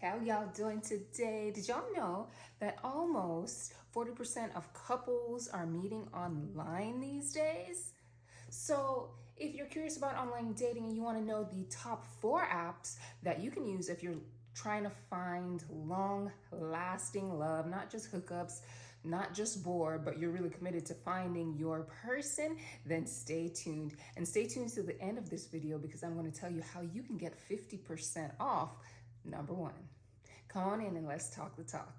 How y'all doing today? Did y'all know that almost 40% of couples are meeting online these days? So if you're curious about online dating and you want to know the top 4 apps that you can use if you're trying to find long-lasting love, not just hookups, not just bored, but you're really committed to finding your person, then stay tuned. And stay tuned to the end of this video because I'm going to tell you how you can get 50% off number 1. Come on in and let's talk the talk.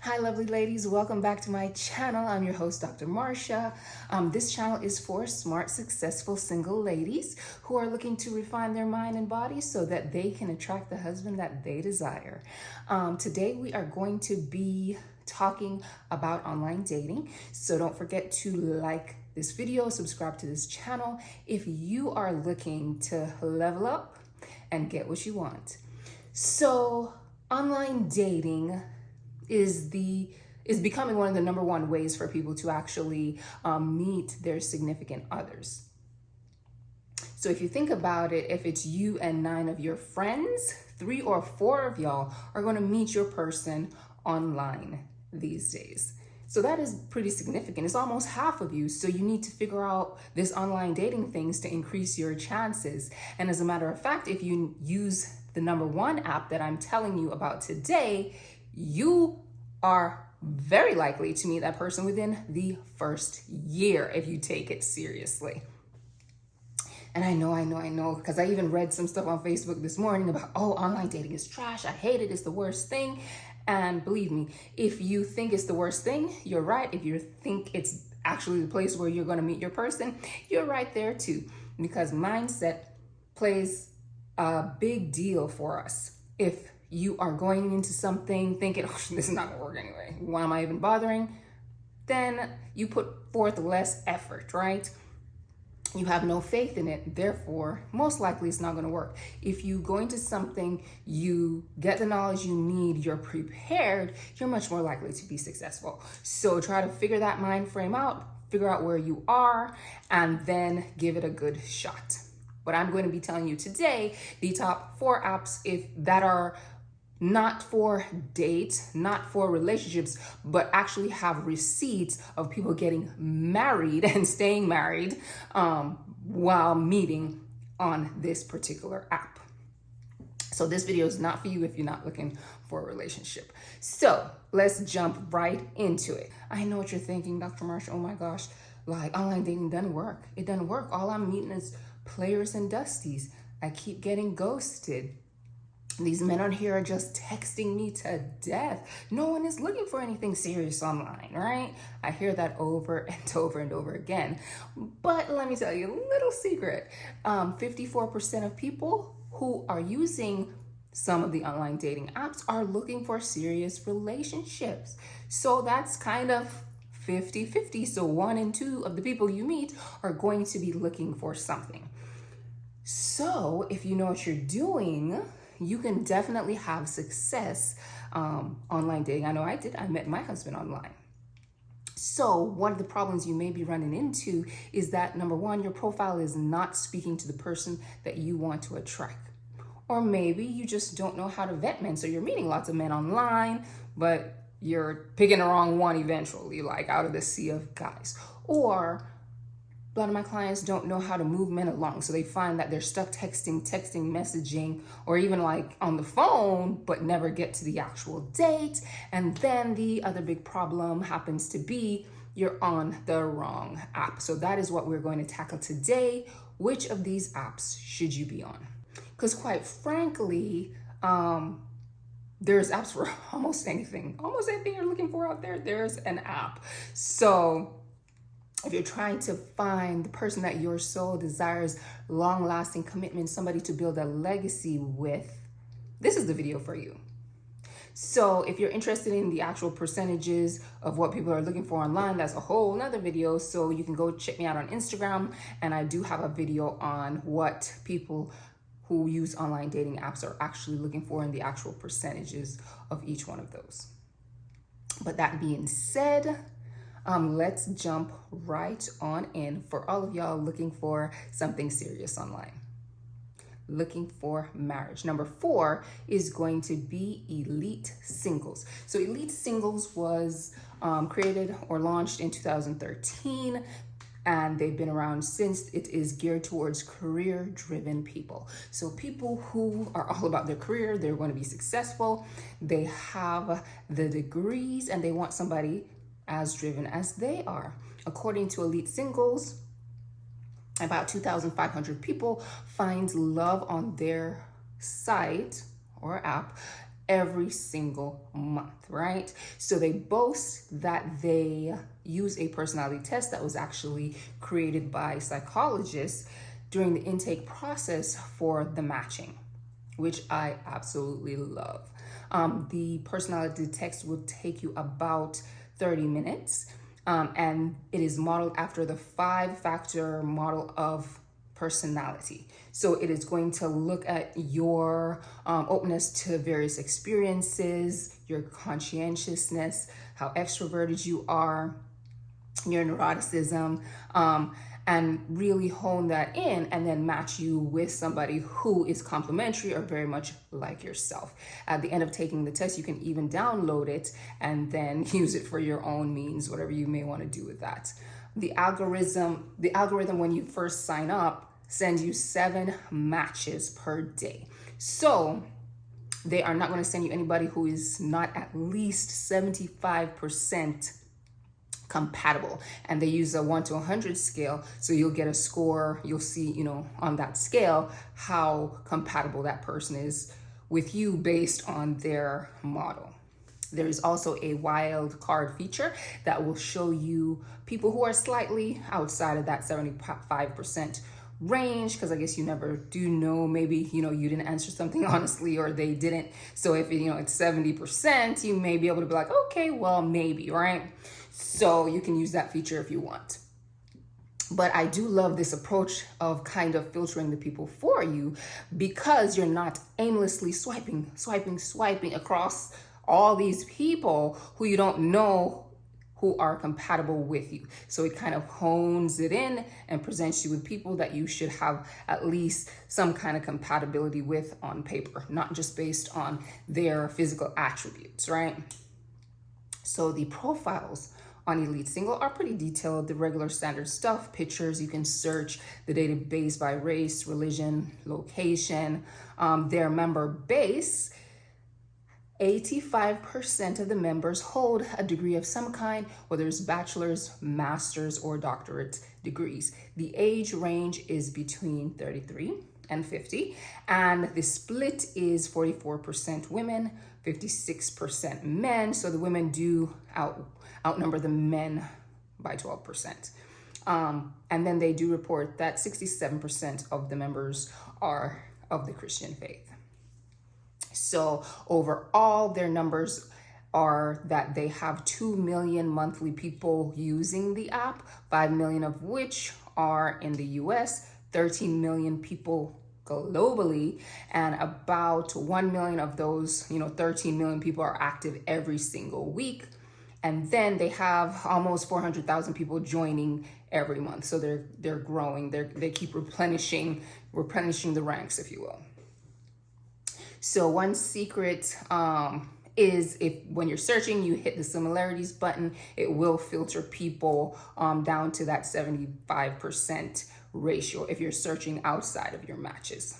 Hi lovely ladies, welcome back to my channel. I'm your host, Dr. Marsha. This channel is for smart, successful single ladies who are looking to refine their mind and body so that they can attract the husband that they desire. Today we are going to be talking about online dating. So don't forget to like this video, subscribe to this channel if you are looking to level up and get what you want. So online dating is becoming one of the number 1 ways for people to actually meet their significant others. So if you think about it, if it's you and 9 of your friends, 3 or 4 of y'all are going to meet your person online these days. So that is pretty significant. It's almost half of you. So you need to figure out this online dating things to increase your chances. And as a matter of fact, if you use the number 1 app that I'm telling you about today, you are very likely to meet that person within the first year if you take it seriously. And I know, because I even read some stuff on Facebook this morning about, oh, online dating is trash. I hate it. It's the worst thing. And believe me, if you think it's the worst thing, you're right. If you think it's actually the place where you're going to meet your person, you're right there too. Because mindset plays a big deal for us. If you are going into something thinking, oh, this is not gonna work anyway, why am I even bothering? Then you put forth less effort, right? You have no faith in it, therefore, most likely it's not gonna work. If you go into something, you get the knowledge you need, you're prepared, you're much more likely to be successful. So try to figure that mind frame out, figure out where you are, and then give it a good shot. But I'm going to be telling you today the top 4 apps that are not for dates, not for relationships, but actually have receipts of people getting married and staying married while meeting on this particular app. So this video is not for you if you're not looking for a relationship. So let's jump right into it. I know what you're thinking, Dr. Marsha, oh my gosh, like online dating doesn't work. It doesn't work. All I'm meeting is players and dusties. I keep getting ghosted. These men on here are just texting me to death. No one is looking for anything serious online, right? I hear that over and over and over again. But let me tell you a little secret. 54% of people who are using some of the online dating apps are looking for serious relationships. So that's kind of 50-50. So 1 in 2 of the people you meet are going to be looking for something. So if you know what you're doing, you can definitely have success online dating. I know I did. I met my husband online. So one of the problems you may be running into is that, number 1, your profile is not speaking to the person that you want to attract. Or maybe you just don't know how to vet men. So you're meeting lots of men online, but you're picking the wrong one eventually, like out of the sea of guys. Or a lot of my clients don't know how to move men along. So they find that they're stuck texting, messaging, or even like on the phone, but never get to the actual date. And then the other big problem happens to be you're on the wrong app. So that is what we're going to tackle today. Which of these apps should you be on? Because quite frankly, there's apps for almost anything. Almost anything you're looking for out there, there's an app. So if you're trying to find the person that your soul desires, long-lasting commitment, somebody to build a legacy with, this is the video for you. So if you're interested in the actual percentages of what people are looking for online, that's a whole nother video. So you can go check me out on Instagram. And I do have a video on what people who use online dating apps are actually looking for and the actual percentages of each one of those. But that being said, let's jump right on in for all of y'all looking for something serious online, looking for marriage. Number 4 is going to be Elite Singles. So Elite Singles was created or launched in 2013, and they've been around since. It is geared towards career-driven people. So people who are all about their career, they're going to be successful, they have the degrees, and they want somebody as driven as they are. According to Elite Singles, about 2,500 people find love on their site or app every single month, right? So they boast that they use a personality test that was actually created by psychologists during the intake process for the matching, which I absolutely love. The personality test will take you about 30 minutes. And it is modeled after the 5-factor model of personality. So it is going to look at your openness to various experiences, your conscientiousness, how extroverted you are, your neuroticism, and really hone that in and then match you with somebody who is complementary or very much like yourself. At the end of taking the test, you can even download it and then use it for your own means, whatever you may want to do with that. The algorithm when you first sign up sends you 7 matches per day. So they are not going to send you anybody who is not at least 75% compatible, and they use a 1 to 100 scale, so you'll get a score. You'll see, on that scale how compatible that person is with you based on their model. There is also a wild card feature that will show you people who are slightly outside of that 75% range, because I guess you never do know. Maybe you didn't answer something honestly, or they didn't. So if it's 70%, you may be able to be like, okay, well, maybe, right? So you can use that feature if you want. But I do love this approach of kind of filtering the people for you, because you're not aimlessly swiping across all these people who you don't know who are compatible with you. So it kind of hones it in and presents you with people that you should have at least some kind of compatibility with on paper, not just based on their physical attributes, right? So the profiles on Elite Single are pretty detailed, the regular standard stuff, pictures. You can search the database by race, religion, location. Their member base, 85% of the members hold a degree of some kind, whether it's bachelor's, master's, or doctorate degrees. The age range is between 33 and 50, and the split is 44% women, 56% men. So the women do outnumber the men by 12%. And then they do report that 67% of the members are of the Christian faith. So overall, their numbers are that they have 2 million monthly people using the app, 5 million of which are in the US, 13 million people globally, and about 1 million of those, 13 million people are active every single week. And then they have almost 400,000 people joining every month. So they're growing. They keep replenishing the ranks, if you will. So one secret is, if when you're searching, you hit the similarities button, it will filter people down to that 75% ratio if you're searching outside of your matches.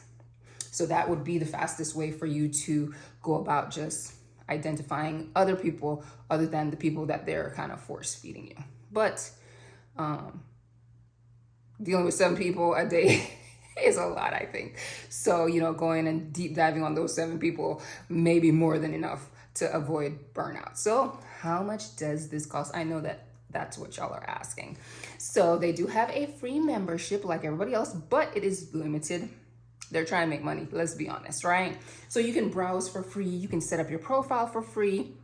So that would be the fastest way for you to go about just identifying other people other than the people that they're kind of force feeding you. But dealing with 7 people a day is a lot, I think. So, going and deep diving on those 7 people may be more than enough to avoid burnout. So how much does this cost? I know that that's what y'all are asking. So they do have a free membership like everybody else, but it is limited. They're trying to make money, let's be honest, right? So you can browse for free. You can set up your profile for free.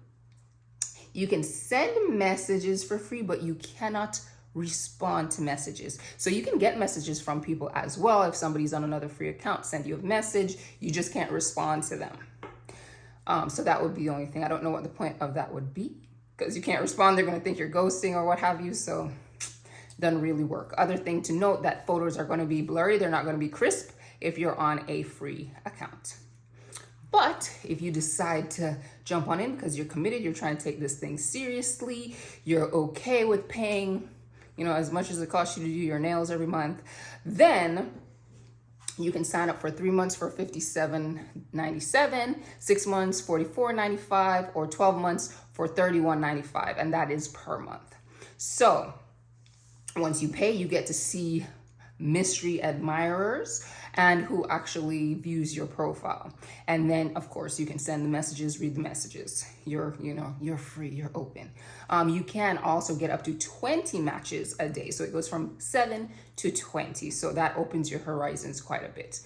You can send messages for free, but you cannot respond to messages. So you can get messages from people as well. If somebody's on another free account, send you a message, you just can't respond to them. So that would be the only thing. I don't know what the point of that would be. because you can't respond, they're going to think you're ghosting or what have you. So doesn't really work. Other thing to note, that photos are going to be blurry. They're not going to be crisp if you're on a free account. But if you decide to jump on in because you're committed, you're trying to take this thing seriously, you're okay with paying, as much as it costs you to do your nails every month, then you can sign up for 3 months for $57.97, 6 months $44.95, or 12 months for $31.95, and that is per month. So once you pay, you get to see mystery admirers and who actually views your profile. And then of course you can send the messages, read the messages. You're free, you're open. You can also get up to 20 matches a day. So it goes from 7 to 20. So that opens your horizons quite a bit.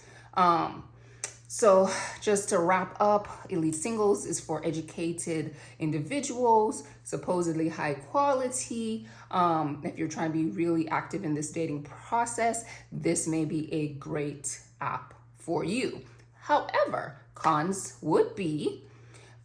So just to wrap up, Elite Singles is for educated individuals, supposedly high quality. If you're trying to be really active in this dating process, this may be a great app for you. However, cons would be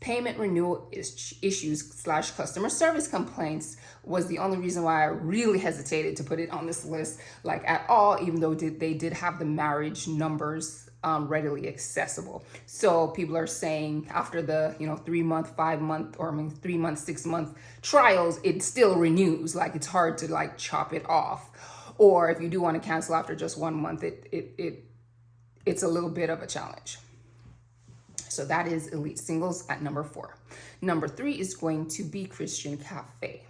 payment renewal issues / customer service complaints was the only reason why I really hesitated to put it on this list, at all, even though they did have the marriage numbers readily accessible. So people are saying after the 3 month, 5 month, or 3 month, 6 month trials, it still renews. It's hard to chop it off. Or if you do want to cancel after just 1 month, it's a little bit of a challenge. So that is Elite Singles at number 4. Number 3 is going to be Christian Cafe.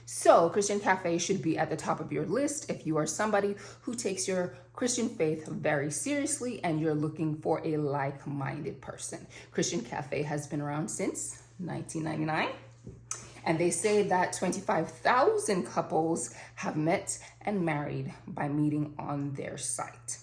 So Christian Cafe should be at the top of your list if you are somebody who takes your Christian faith very seriously and you're looking for a like-minded person. Christian Cafe has been around since 1999. And they say that 25,000 couples have met and married by meeting on their site.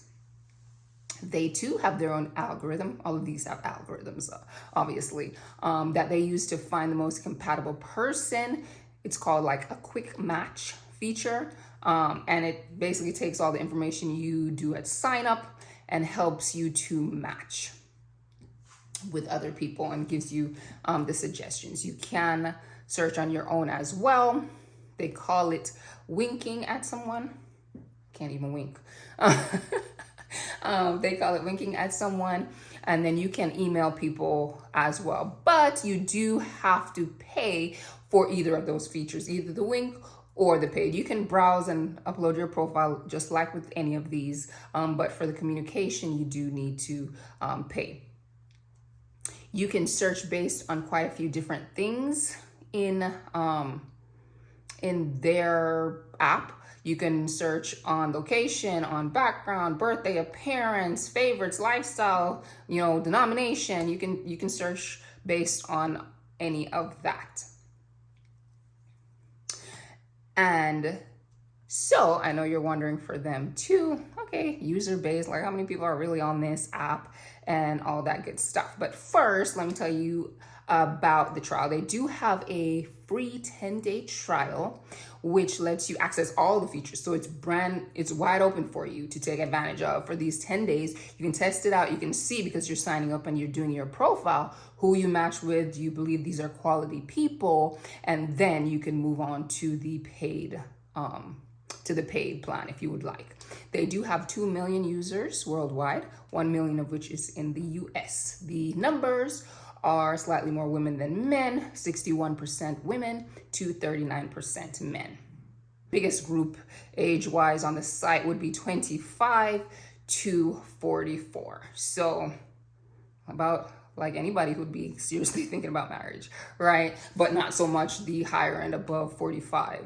They too have their own algorithm. All of these have algorithms, obviously, that they use to find the most compatible person. It's called a quick match feature. And it basically takes all the information you do at sign up and helps you to match with other people and gives you the suggestions. You can search on your own as well. They call it winking at someone. Can't even wink. They call it winking at someone. And then you can email people as well. But you do have to pay for either of those features, either the wink or the paid. You can browse and upload your profile just like with any of these. But for the communication, you do need to pay. You can search based on quite a few different things in their app. You can search on location, on background, birthday, appearance, favorites, lifestyle, denomination. You can search based on any of that. And so I know you're wondering for them too, okay, user base, how many people are really on this app and all that good stuff. But first, let me tell you about the trial. They do have a free 10-day trial, which lets you access all the features. So it's wide open for you to take advantage of for these 10 days. You can test it out. You can see, because you're signing up and you're doing your profile, who you match with. Do you believe these are quality people? And then you can move on to the paid plan if you would like. They do have 2 million users worldwide, 1 million of which is in the US. The numbers are slightly more women than men, 61% women to 39% men. Biggest group age-wise on the site would be 25 to 44. So about anybody who'd be seriously thinking about marriage, right? But not so much the higher end above 45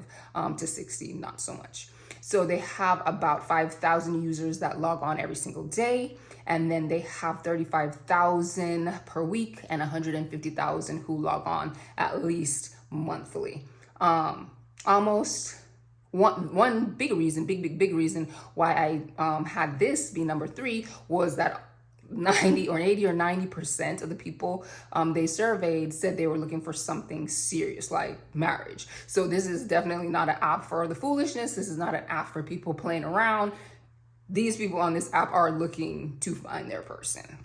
to 60, not so much. So they have about 5,000 users that log on every single day. And then they have 35,000 per week and 150,000 who log on at least monthly. Almost one big reason why I had this be number 3 was that 80 or 90% of the people they surveyed said they were looking for something serious like marriage. So this is definitely not an app for the foolishness. This is not an app for people playing around. These people on this app are looking to find their person.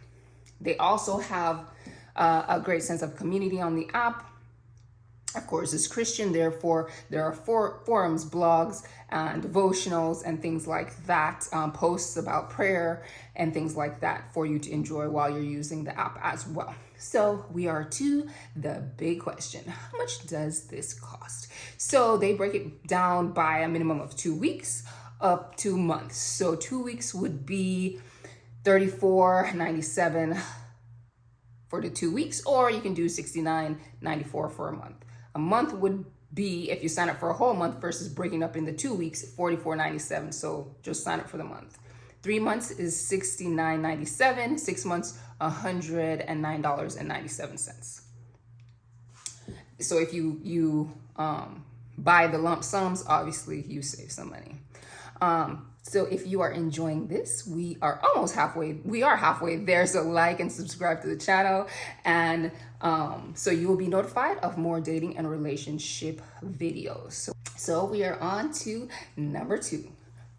They also have a great sense of community on the app. Of course, it's Christian, therefore there are forums, blogs, and devotionals and things like that, posts about prayer and things like that for you to enjoy while you're using the app as well. So we are to the big question: how much does this cost? So they break it down by a minimum of 2 weeks up to months. So 2 weeks would be $34.97 for the 2 weeks, or you can do $69.94 for a month. A month would be, if you sign up for a whole month versus breaking up into 2 weeks, $44.97. So just sign up for the month. 3 months is $69.97. 6 months, $109.97. So if you buy the lump sums, obviously you save some money. So if you are enjoying this, we are halfway there. So like and subscribe to the channel. And so you will be notified of more dating and relationship videos. So we are on to number 2,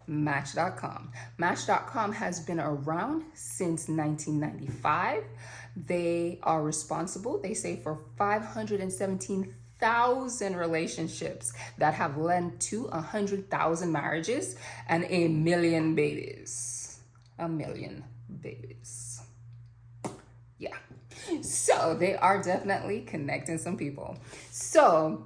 Match.com. Match.com has been around since 1995. They are responsible, they say, for 517,000 relationships that have led to 100,000 marriages and 1 million babies. 1 million babies. Yeah. So they are definitely connecting some people. So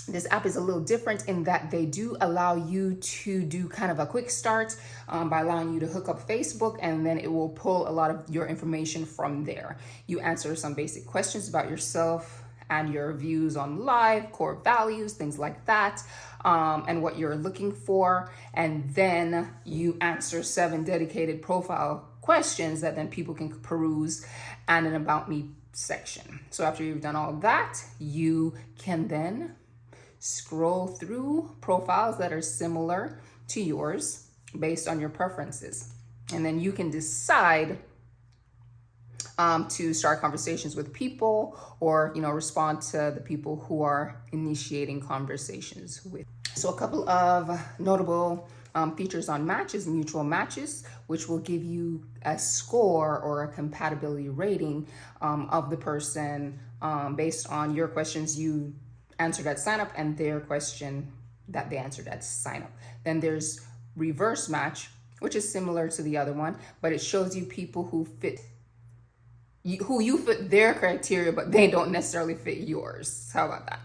this app is a little different in that they do allow you to do kind of a quick start by allowing you to hook up Facebook, and then it will pull a lot of your information from there. You answer some basic questions about yourself and your views on life, core values, things like that, and what you're looking for. And then you answer 7 dedicated profile questions that then people can peruse, and an About Me section. So after you've done all that, you can then scroll through profiles that are similar to yours based on your preferences. And then you can decide to start conversations with people, or respond to the people who are initiating conversations with. So a couple of notable features on Match is mutual matches, which will give you a score or a compatibility rating of the person based on your questions you answered at sign up and their question that they answered at sign up. Then there's reverse match, which is similar to the other one, but it shows you people who you fit their criteria, but they don't necessarily fit yours. How about that?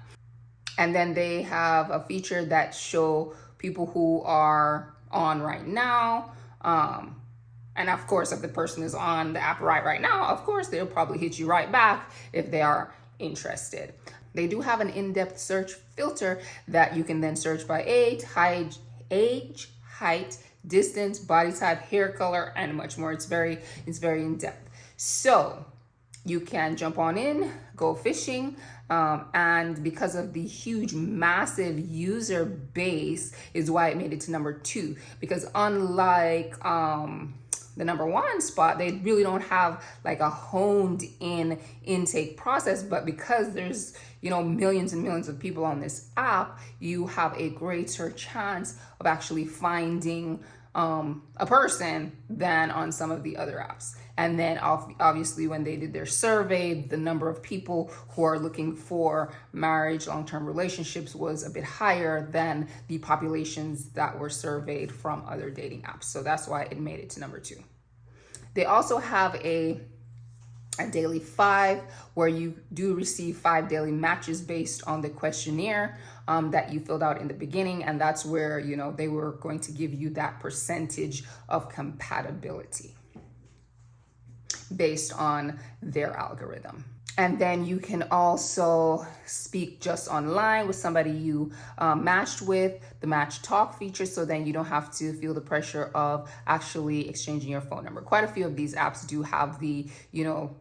And then they have a feature that show people who are on right now. And of course, if the person is on the app right now, of course, they'll probably hit you right back if they are interested. They do have an in-depth search filter that you can then search by age, height, distance, body type, hair color, and much more. It's very in-depth. So you can jump on in, go fishing, and because of the huge, massive user base is why it made it to number 2. Because unlike the number 1 spot, they really don't have like a honed in intake process, but because there's millions and millions of people on this app, you have a greater chance of actually finding a person than on some of the other apps. And then obviously when they did their survey, the number of people who are looking for marriage, long-term relationships was a bit higher than the populations that were surveyed from other dating apps. So that's why it made it to number 2. They also have a daily 5, where you do receive 5 daily matches based on the questionnaire that you filled out in the beginning. And that's where, they were going to give you that percentage of compatibility based on their algorithm. And then you can also speak just online with somebody you matched with, the match talk feature. So then you don't have to feel the pressure of actually exchanging your phone number. Quite a few of these apps do have the,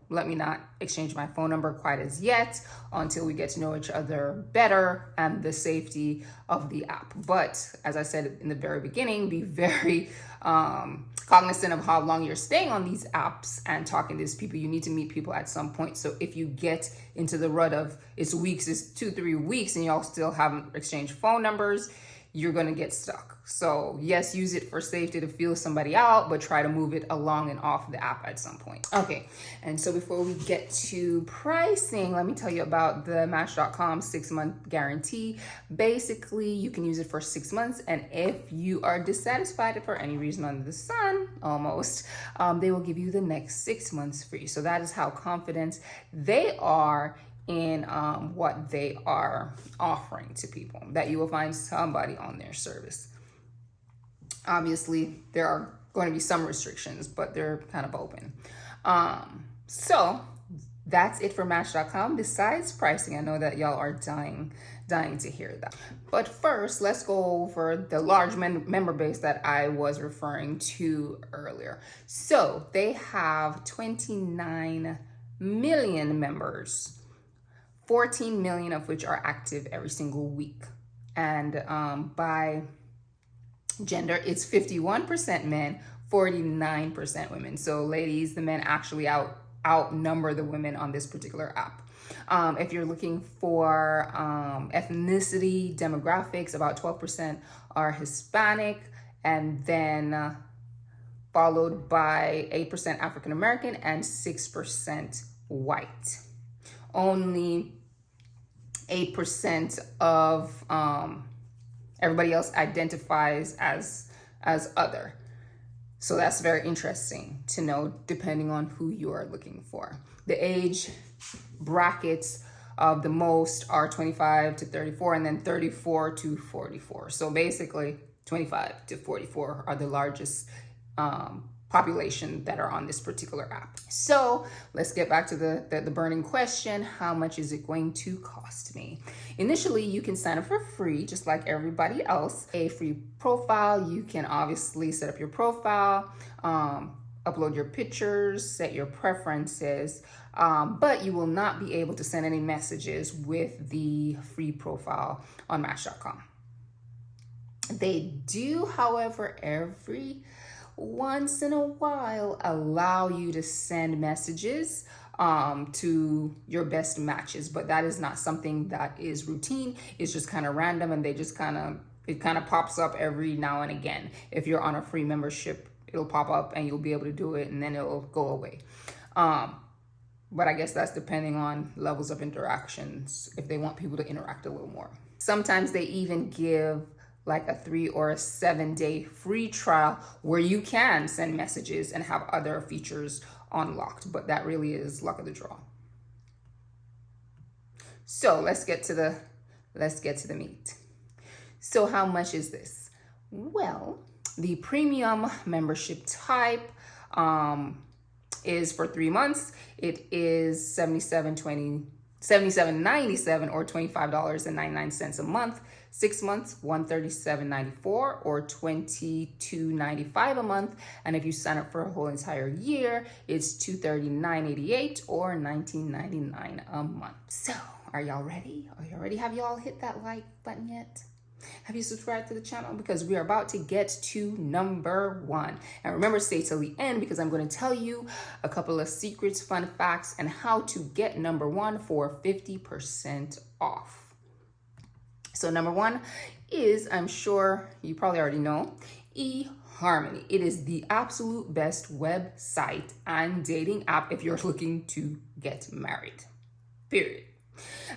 let me not exchange my phone number quite as yet until we get to know each other better, and the safety of the app. But as I said in the very beginning, be very cognizant of how long you're staying on these apps and talking to these people. You need to meet people at some point. So if you get into the rut of it's weeks, it's 2-3 weeks, and y'all still haven't exchanged phone numbers, you're going to get stuck. So yes, use it for safety to feel somebody out, but try to move it along and off the app at some point. Okay, and so before we get to pricing, let me tell you about the Match.com 6-month guarantee. Basically, you can use it for 6 months, and if you are dissatisfied for any reason under the sun, almost, they will give you the next 6 months free. So that is how confident they are in what they are offering to people, that you will find somebody on their service. Obviously, there are going to be some restrictions, but they're kind of open. So that's it for Match.com. Besides pricing, I know that y'all are dying to hear that. But first, let's go over the large member base that I was referring to earlier. So they have 29 million members, 14 million of which are active every single week. And by gender, it's 51% men, 49% women. So ladies, the men actually outnumber the women on this particular app. If you're looking for ethnicity demographics, about 12% are Hispanic, and then followed by 8% African American and 6% white. Only 8% of everybody else identifies as other. So that's very interesting to know, depending on who you are looking for. The age brackets of the most are 25 to 34 and then 34 to 44. So basically 25 to 44 are the largest population that are on this particular app. So let's get back to the burning question. How much is it going to cost me? Initially, you can sign up for free, just like everybody else. A free profile. You can obviously set up your profile, upload your pictures, set your preferences, but you will not be able to send any messages with the free profile on Match.com. They do, however, every once in a while allow you to send messages to your best matches, but that is not something that is routine. It's just kind of random, and they just it kind of pops up every now and again. If you're on a free membership, it'll pop up and you'll be able to do it, and then it'll go away. But I guess that's depending on levels of interactions, if they want people to interact a little more. Sometimes they even give like a 3 or a 7-day free trial where you can send messages and have other features unlocked, but that really is luck of the draw. So let's get to the meat. So how much is this? Well, the premium membership type is for 3 months. It is $77.97 or $25.99 a month. 6 months, $137.94 or $22.95 a month. And if you sign up for a whole entire year, it's $239.88 or $19.99 a month. So are y'all ready? Have y'all hit that like button yet? Have you subscribed to the channel? Because we are about to get to number 1. And remember, stay till the end, because I'm going to tell you a couple of secrets, fun facts, and how to get number 1 for 50% off. So number 1 is, I'm sure you probably already know, eHarmony. It is the absolute best website and dating app if you're looking to get married, period.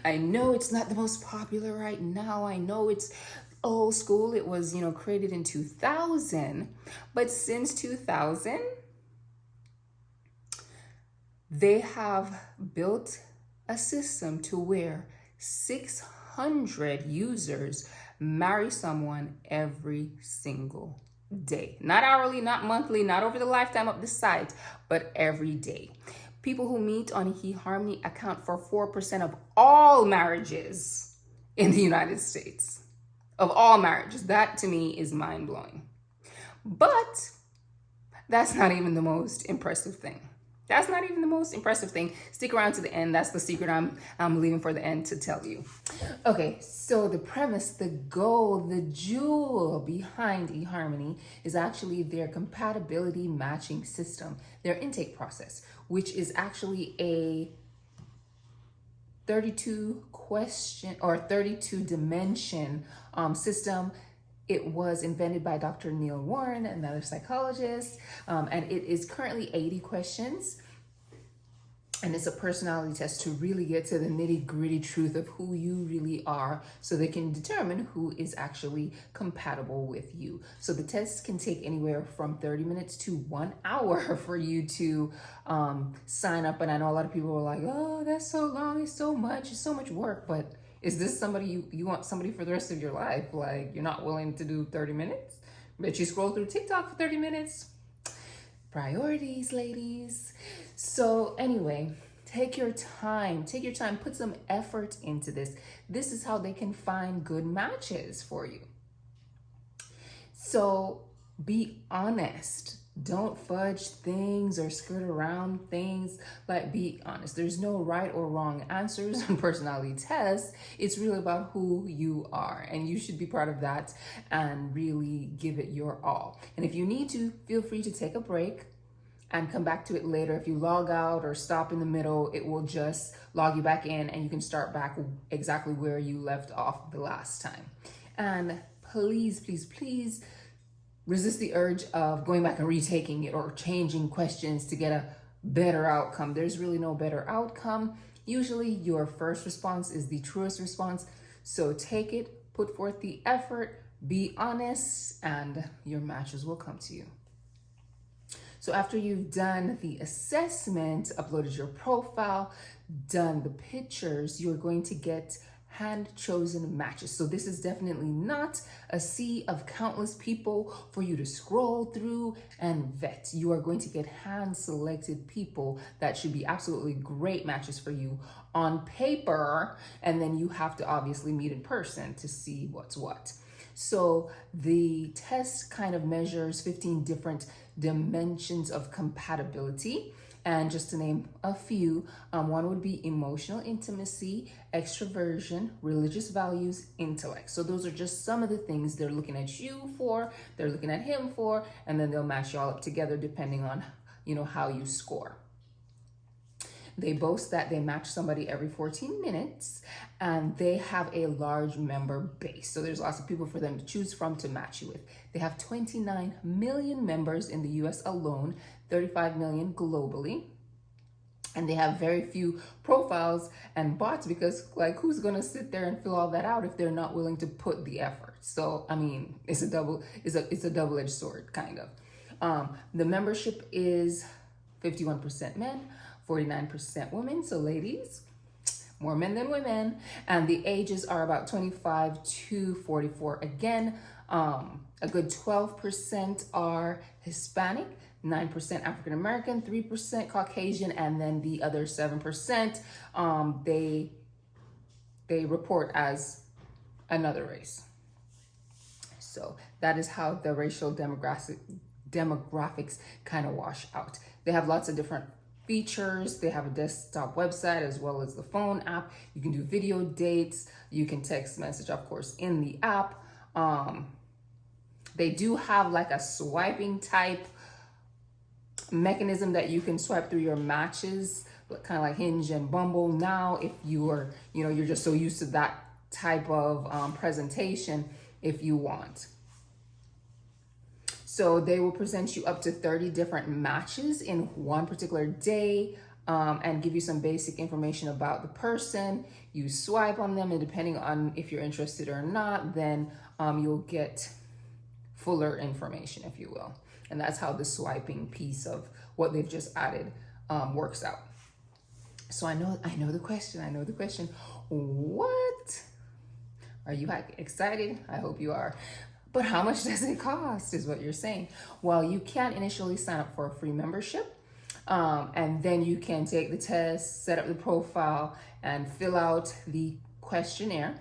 I know it's not the most popular right now. I know it's old school. It was, created in 2000, but since 2000, they have built a system to where 600 users marry someone every single day. Not hourly, not monthly, not over the lifetime of the site, but every day. People who meet on eHarmony account for 4% of all marriages in the United States. Of all marriages. That to me is mind-blowing. But that's not even the most impressive thing. Stick around to the end. That's the secret I'm leaving for the end to tell you. Okay, so the premise, the goal, the jewel behind eHarmony is actually their compatibility matching system, their intake process, which is actually a 32 question or 32 dimension system It was invented by Dr. Neil Warren, another psychologist, and it is currently 80 questions. And it's a personality test to really get to the nitty gritty truth of who you really are so they can determine who is actually compatible with you. So the test can take anywhere from 30 minutes to 1 hour for you to sign up. And I know a lot of people are like, oh, that's so long, it's so much work. But is this somebody you want somebody for the rest of your life? Like, you're not willing to do 30 minutes? But you scroll through TikTok for 30 minutes? Priorities, ladies. So anyway, take your time, put some effort into this. This is how they can find good matches for you. So be honest. Don't fudge things or skirt around things. Like, be honest. There's no right or wrong answers on personality tests. It's really about who you are, and you should be proud of that and really give it your all. And if you need to, feel free to take a break and come back to it later. If you log out or stop in the middle, it will just log you back in and you can start back exactly where you left off the last time. And please, please, please resist the urge of going back and retaking it or changing questions to get a better outcome. There's really no better outcome. Usually your first response is the truest response. So take it, put forth the effort, be honest, and your matches will come to you. So after you've done the assessment, uploaded your profile, done the pictures, you're going to get hand-chosen matches. So this is definitely not a sea of countless people for you to scroll through and vet. You are going to get hand-selected people that should be absolutely great matches for you on paper, and then you have to obviously meet in person to see what's what. So the test kind of measures 15 different dimensions of compatibility. And just to name a few, one would be emotional intimacy, extroversion, religious values, intellect. So those are just some of the things they're looking at you for, they're looking at him for, and then they'll match you all up together depending on, how you score. They boast that they match somebody every 14 minutes and they have a large member base. So there's lots of people for them to choose from to match you with. They have 29 million members in the US alone, 35 million globally. And they have very few profiles and bots because, like, who's going to sit there and fill all that out if they're not willing to put the effort? So, I mean, it's a double-edged sword, kind of. The membership is 51% men, 49% women. So ladies, more men than women. And the ages are about 25 to 44. Again, a good 12% are Hispanic, 9% African American, 3% Caucasian, and then the other 7%, they report as another race. So that is how the racial demographics kind of wash out. They have lots of different features. They have a desktop website as well as the phone app. You can do video dates. You can text message, of course, in the app. They do have like a swiping type mechanism that you can swipe through your matches, kind of like Hinge and Bumble. Now, if you are, you're just so used to that type of presentation, if you want. So they will present you up to 30 different matches in one particular day, and give you some basic information about the person. You swipe on them, and depending on if you're interested or not, then you'll get fuller information, if you will. And that's how the swiping piece of what they've just added works out. So I know the question. What? Are you excited? I hope you are. But how much does it cost is what you're saying. Well, you can initially sign up for a free membership. And then you can take the test, set up the profile, and fill out the questionnaire.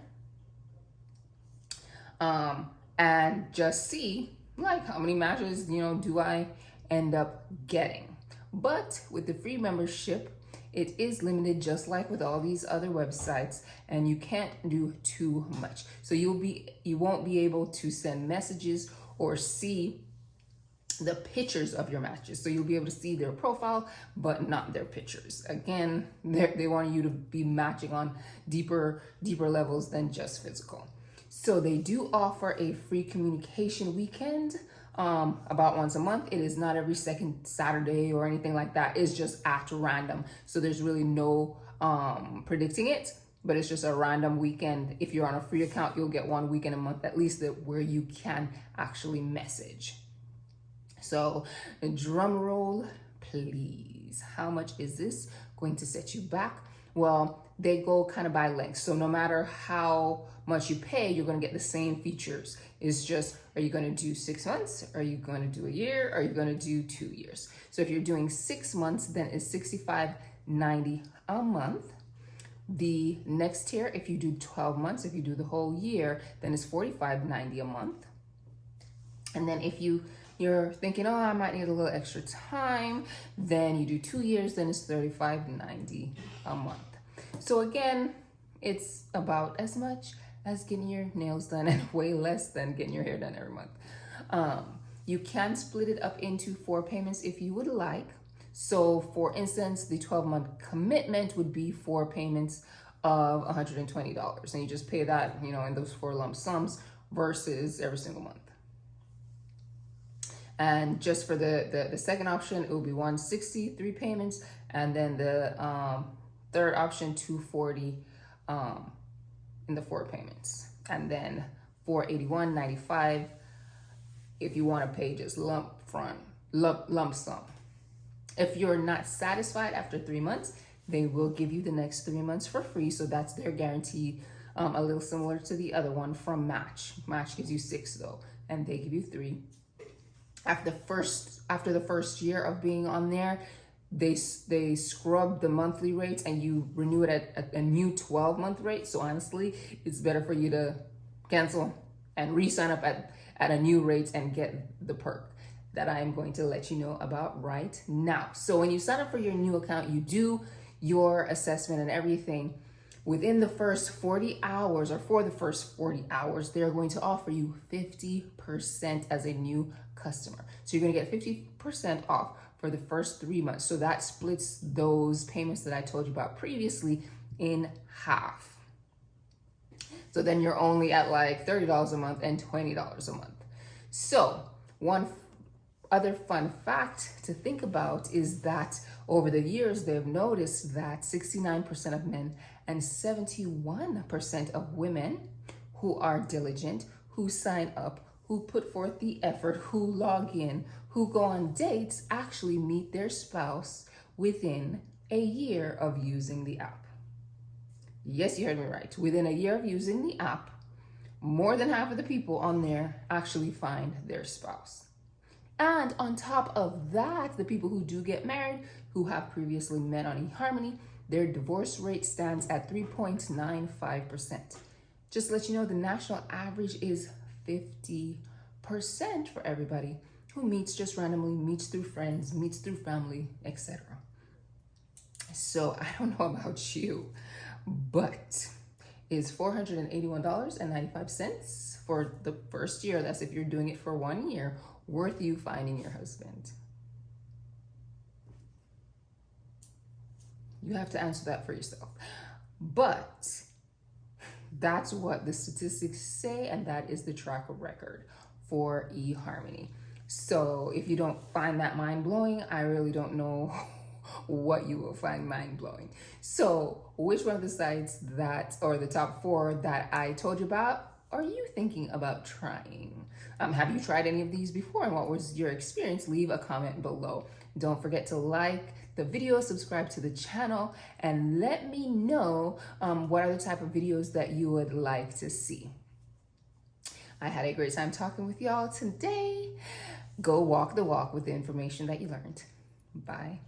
And just see like how many matches, do I end up getting. But with the free membership, it is limited, just like with all these other websites, and you can't do too much. So you won't be able to send messages or see the pictures of your matches. So you'll be able to see their profile, but not their pictures. Again, they want you to be matching on deeper levels than just physical. So they do offer a free communication weekend about once a month. It is not every second Saturday or anything like that. It's just at random. So there's really no predicting it, but it's just a random weekend. If you're on a free account, you'll get one weekend a month at least where you can actually message. So drum roll, please. How much is this going to set you back? Well, they go kind of by length. So no matter how much you pay, you're going to get the same features. It's just, are you going to do 6 months? Are you going to do a year? Are you going to do 2 years? So if you're doing 6 months, then it's $65.90 a month. The next tier, if you do 12 months, if you do the whole year, then it's $45.90 a month. And then if you're thinking, oh, I might need a little extra time, then you do 2 years, then it's $35.90 a month. So again, it's about as much as getting your nails done and way less than getting your hair done every month. You can split it up into 4 payments if you would like. So for instance, the 12-month commitment would be 4 payments of $120. And you just pay that, in those 4 lump sums versus every single month. And just for the second option, it will be $160, 3 payments. And then the third option, $240 in the 4 payments. And then $481.95 if you want to pay just lump sum. If you're not satisfied after 3 months, they will give you the next 3 months for free. So that's their guarantee, a little similar to the other one from Match. Match gives you 6 though, and they give you 3. After the first year of being on there, they scrub the monthly rates and you renew it at a new 12-month rate. So honestly, it's better for you to cancel and re-sign up at a new rate and get the perk that I am going to let you know about right now. So when you sign up for your new account, you do your assessment and everything. Within the first 40 hours, or for the first 40 hours, they're going to offer you 50% as a new customer. So you're going to get 50% off for the first 3 months. So that splits those payments that I told you about previously in half. So then you're only at like $30 a month and $20 a month. So one other fun fact to think about is that over the years, they've noticed that 69% of men and 71% of women who are diligent, who sign up, who put forth the effort, who log in, who go on dates, actually meet their spouse within a year of using the app. Yes, you heard me right. Within a year of using the app, more than half of the people on there actually find their spouse. And on top of that, the people who do get married, who have previously met on eHarmony, their divorce rate stands at 3.95%. Just to let you know, the national average is 50% for everybody who meets just randomly, meets through friends, meets through family, etc. So I don't know about you, but is $481.95 for the first year, that's if you're doing it for 1 year, worth you finding your husband? You have to answer that for yourself. But that's what the statistics say, and that is the track record for eHarmony. So if you don't find that mind-blowing, I really don't know what you will find mind-blowing. So which one of the sites or the top 4 that I told you about are you thinking about trying? Have you tried any of these before, and what was your experience? Leave a comment below. Don't forget to like the video, subscribe to the channel, and let me know what are the type of videos that you would like to see. I had a great time talking with y'all today. Go walk the walk with the information that you learned. Bye.